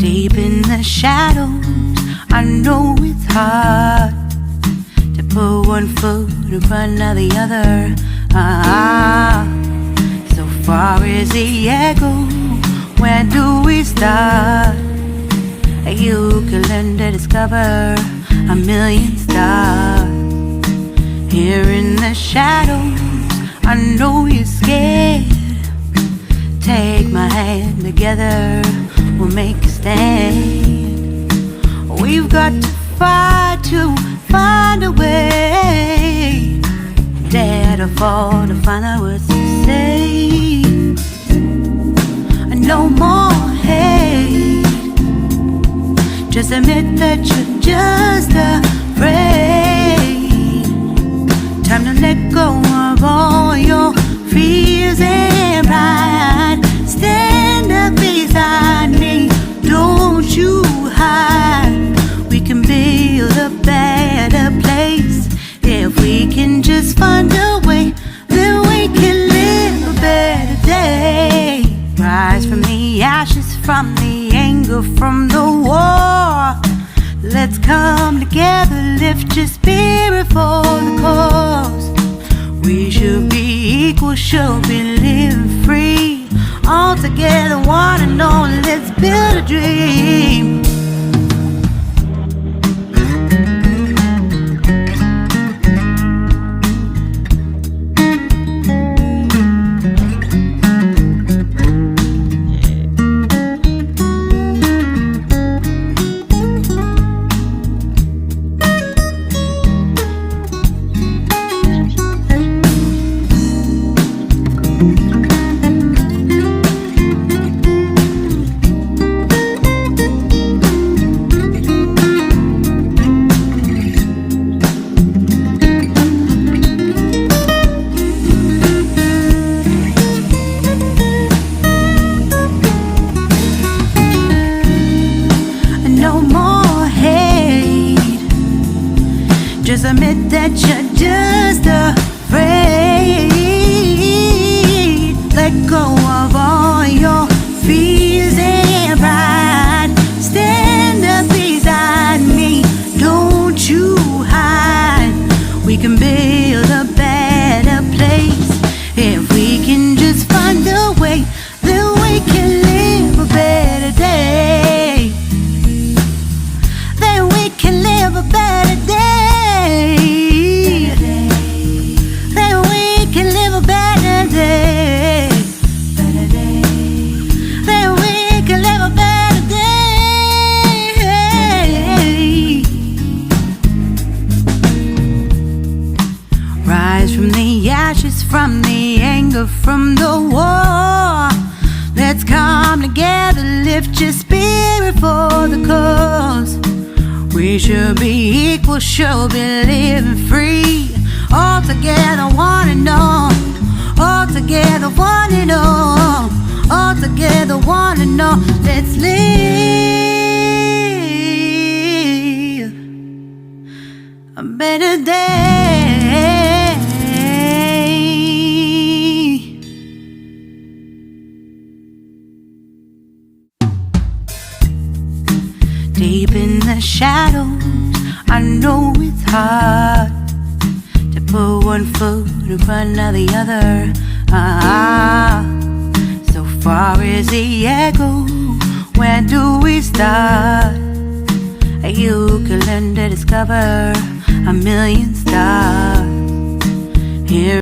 Deep in the shadows, I know it's hard to put one foot in front of the other. So far as the echo, where do we start? You can learn to discover a million stars. Here in the shadows, I know you're scared. Take my hand, together we'll make a stand. We've got to fight to find a way. Dare to fall to find out what to say. No more hate. Just admit that you're just afraid. Time to let go of all your fears and pride. Stand up beside me, don't you hide. We can build a better place. If we can just find a way, then we can live a better day. Rise from the ashes, from the anger, from the war. Let's come together, lift your spirit for the cause. We should be equal, should be living free. All together, one and all, let's build a dream. Just admit that you're just afraid. Let go of all your fears and pride. Stand up beside me, don't you hide. We can build a better place. If we can just find a way, then we can live a better day. Then we can live a better day. Then we can live a better day. Then we can live a better day. Rise from the ashes, from the anger, from the war. Let's come together, lift your spirit for the cause. We should be equal, should be living free. All together, one and all. All together, one and all. All together, one and all. Let's live a better day. Deep in the shadows, I know it's hard to put one foot in front of the other. So far as the echo, where do we start? You can learn to discover a million stars. Here